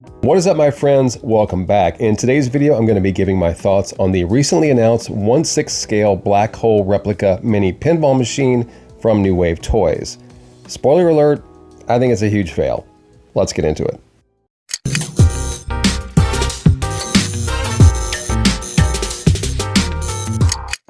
What is up, my friends? Welcome back. In today's video, I'm going to be giving my thoughts on the recently announced 1/6 scale black hole replica mini pinball machine from New Wave Toys. Spoiler alert, I think it's a huge fail. Let's get into it.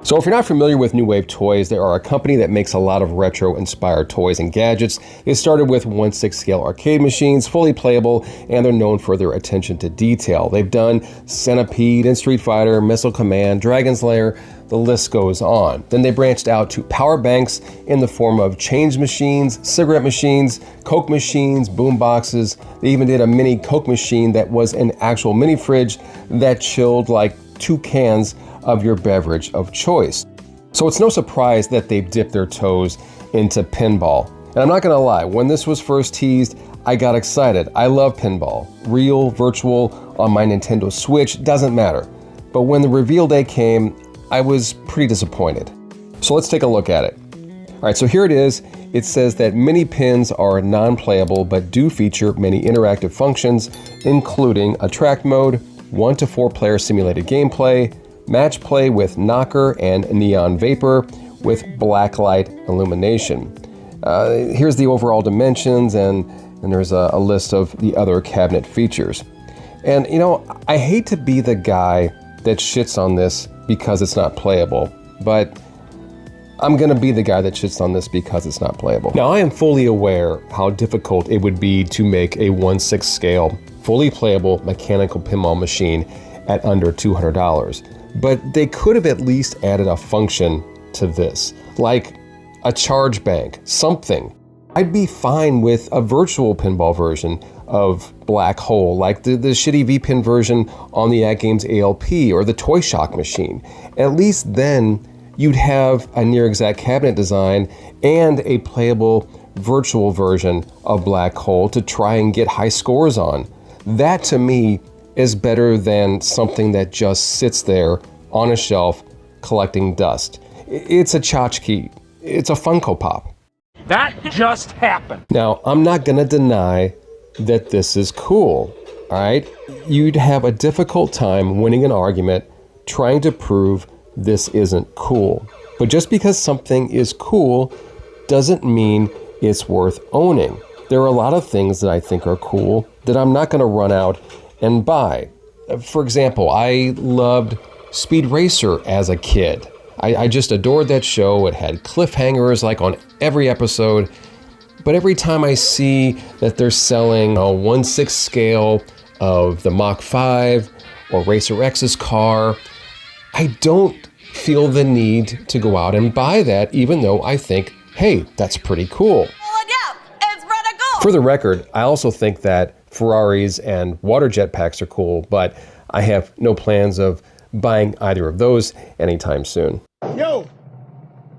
So if you're not familiar with New Wave Toys, they are a company that makes a lot of retro-inspired toys and gadgets. They started with 1/6 scale arcade machines, fully playable, and they're known for their attention to detail. They've done Centipede and Street Fighter, Missile Command, Dragon's Lair, the list goes on. Then they branched out to power banks in the form of change machines, cigarette machines, Coke machines, boom boxes. They even did a mini Coke machine that was an actual mini fridge that chilled like 2 cans of your beverage of choice. So it's no surprise that they've dipped their toes into pinball. And I'm not gonna lie, when this was first teased, I got excited. I love pinball. Real, virtual, on my Nintendo Switch, doesn't matter. But when the reveal day came, I was pretty disappointed. So let's take a look at it. All right, so here it is. It says that mini pins are non-playable, but do feature many interactive functions, including attract mode, 1 to 4 player simulated gameplay, match play with knocker and neon vapor with blacklight illumination. Here's the overall dimensions, and there's a list of the other cabinet features. And you know, I hate to be the guy that shits on this because it's not playable, but I'm gonna be the guy that shits on this because it's not playable. Now, I am fully aware how difficult it would be to make a 1/6 scale, fully playable mechanical pinball machine at under $200. But they could have at least added a function to this, like a charge bank, something. I'd be fine with a virtual pinball version of Black Hole, like the shitty V-Pin version on the AtGames ALP or the Toy Shock machine. At least then you'd have a near exact cabinet design and a playable virtual version of Black Hole to try and get high scores on. That to me is better than something that just sits there on a shelf collecting dust. It's a tchotchke. It's a Funko Pop. That just happened. Now, I'm not gonna deny that this is cool, all right? You'd have a difficult time winning an argument trying to prove this isn't cool. But just because something is cool doesn't mean it's worth owning. There are a lot of things that I think are cool that I'm not gonna run out and buy. For example, I loved Speed Racer as a kid. I just adored that show. It had cliffhangers like on every episode. But every time I see that they're selling a 1/6 scale of the Mach 5 or Racer X's car, I don't feel the need to go out and buy that, even though I think, hey, that's pretty cool. For the record, I also think that Ferraris and water jetpacks are cool, but I have no plans of buying either of those anytime soon. Yo,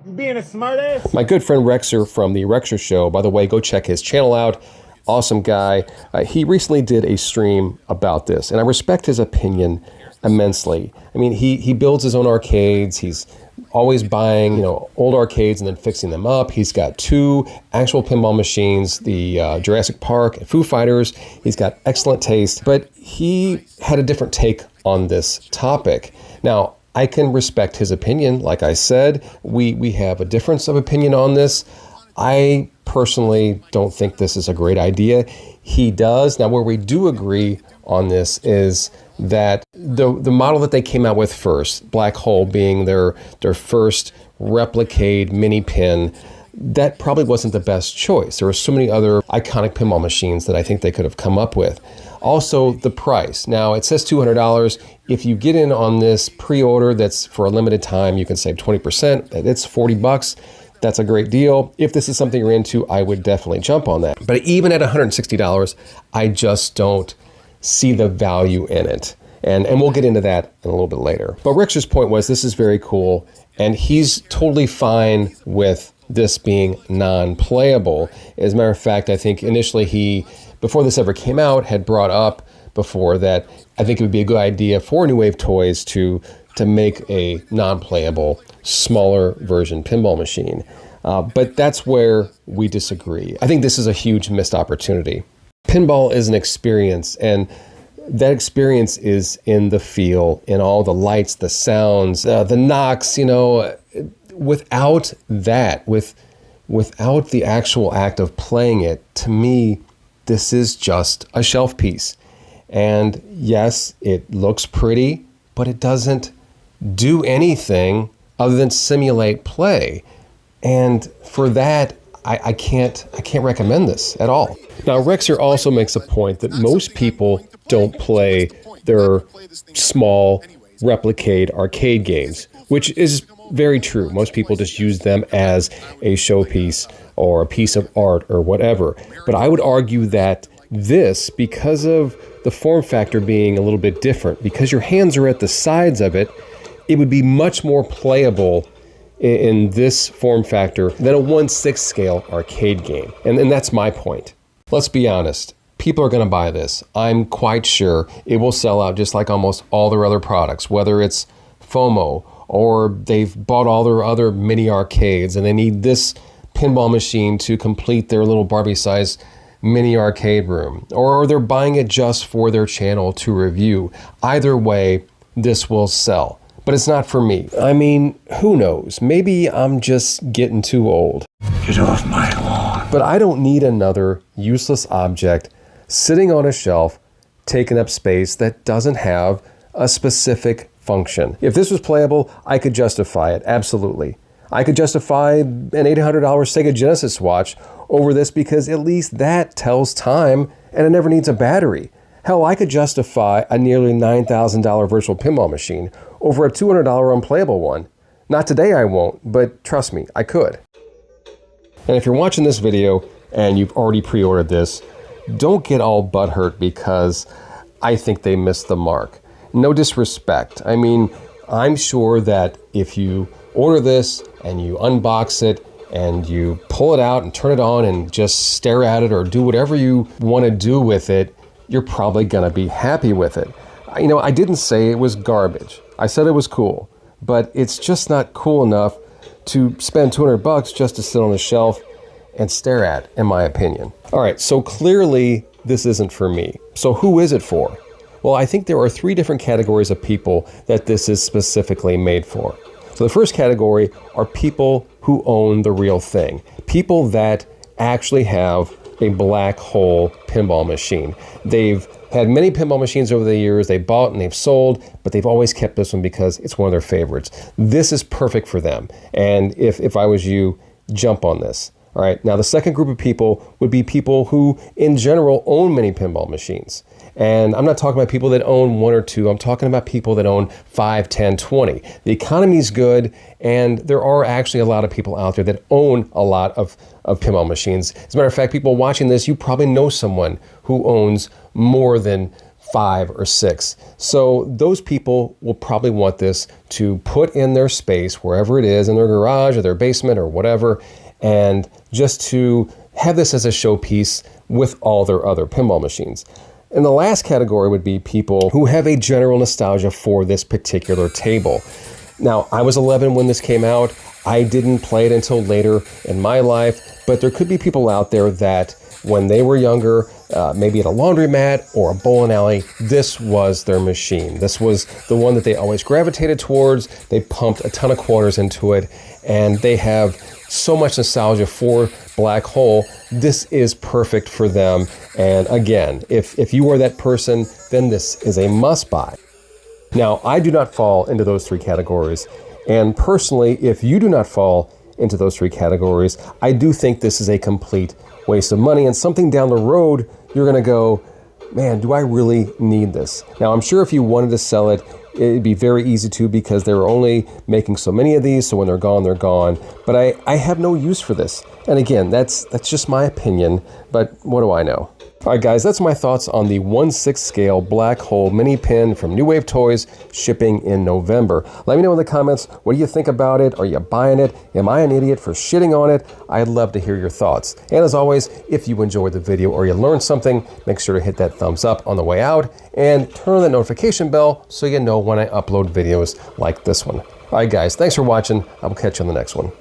you being a smartass? My good friend Rexer from the Show, by the way, go check his channel out. Awesome guy. He recently did a stream about this, and I respect his opinion immensely. I mean, he builds his own arcades. He's always buying, you know, old arcades and then fixing them up. He's got 2 actual pinball machines, the Jurassic Park and Foo Fighters. He's got excellent taste, but he had a different take on this topic. Now, I can respect his opinion. Like I said, we have a difference of opinion on this. I personally don't think this is a great idea. He does. Now, where we do agree on this is that the model that they came out with first, Black Hole being their first Replicade mini pin, that probably wasn't the best choice. There were so many other iconic pinball machines that I think they could have come up with. Also, the price. Now, it says $200. If you get in on this pre-order that's for a limited time, you can save 20%. It's $40. That's a great deal. If this is something you're into, I would definitely jump on that. But even at $160, I just don't see the value in it. And we'll get into that in a little bit later. But Rich's point was this is very cool, and he's totally fine with this being non-playable. As a matter of fact, I think initially he, before this ever came out, had brought up before that I think it would be a good idea for New Wave Toys to make a non-playable, smaller version pinball machine. But that's where we disagree. I think this is a huge missed opportunity. Pinball is an experience, and that experience is in the feel, in all the lights, the sounds, the knocks, you know. Without that, without the actual act of playing it, to me, this is just a shelf piece. And yes, it looks pretty, but it doesn't do anything other than simulate play. And for that, I can't recommend this at all. Now, Rexer also makes a point that most people don't play their small Replicade arcade games, which is very true. Most people just use them as a showpiece or a piece of art or whatever. But I would argue that this, because of the form factor being a little bit different, because your hands are at the sides of it, it would be much more playable in this form factor than a 1/6 scale arcade game. And that's my point. Let's be honest. People are going to buy this. I'm quite sure it will sell out just like almost all their other products, whether it's FOMO or they've bought all their other mini arcades and they need this pinball machine to complete their little Barbie-sized mini arcade room, or they're buying it just for their channel to review. Either way, this will sell. But it's not for me. I mean, who knows? Maybe I'm just getting too old. Get off my lawn. But I don't need another useless object sitting on a shelf, taking up space that doesn't have a specific function. If this was playable, I could justify it, absolutely. I could justify an $800 Sega Genesis watch over this because at least that tells time and it never needs a battery. Hell, I could justify a nearly $9,000 virtual pinball machine over a $200 unplayable one. Not today I won't, but trust me, I could. And if you're watching this video and you've already pre-ordered this, don't get all butthurt because I think they missed the mark. No disrespect. I mean, I'm sure that if you order this and you unbox it and you pull it out and turn it on and just stare at it or do whatever you want to do with it, you're probably going to be happy with it. You know, I didn't say it was garbage. I said it was cool, but it's just not cool enough to spend $200 just to sit on a shelf and stare at, in my opinion. All right, so clearly this isn't for me. So who is it for? Well, I think there are 3 different categories of people that this is specifically made for. So the first category are people who own the real thing. People that actually have a black hole pinball machine. They've had many pinball machines over the years. They bought and they've sold, but they've always kept this one because it's one of their favorites. This is perfect for them. And if I was you, jump on this. All right. Now, the second group of people would be people who, in general, own many pinball machines. And I'm not talking about people that own 1 or 2. I'm talking about people that own 5, 10, 20. The economy's good, and there are actually a lot of people out there that own a lot of pinball machines. As a matter of fact, people watching this, you probably know someone who owns more than 5 or 6. So those people will probably want this to put in their space, wherever it is, in their garage or their basement or whatever, and just to have this as a showpiece with all their other pinball machines. And the last category would be people who have a general nostalgia for this particular table. Now, I was 11 when this came out. I didn't play it until later in my life, but there could be people out there that when they were younger, maybe at a laundromat or a bowling alley, this was their machine. This was the one that they always gravitated towards. They pumped a ton of quarters into it, and they have so much nostalgia for Black Hole. This is perfect for them. And again, if you are that person, then this is a must buy. Now, I do not fall into those 3 categories. And personally, if you do not fall into those 3 categories, I do think this is a complete waste of money and something down the road you're going to go, man, do I really need this? Now, I'm sure if you wanted to sell it, it'd be very easy to because they're only making so many of these, so when they're gone, they're gone. But I have no use for this. And again, that's just my opinion, but what do I know? All right, guys, that's my thoughts on the 1/6 scale Black Hole mini pin from New Wave Toys, shipping in November. Let me know in the comments, what do you think about it? Are you buying it? Am I an idiot for shitting on it? I'd love to hear your thoughts. And as always, if you enjoyed the video or you learned something, make sure to hit that thumbs up on the way out and turn on that notification bell so you know when I upload videos like this one. All right, guys, thanks for watching. I will catch you on the next one.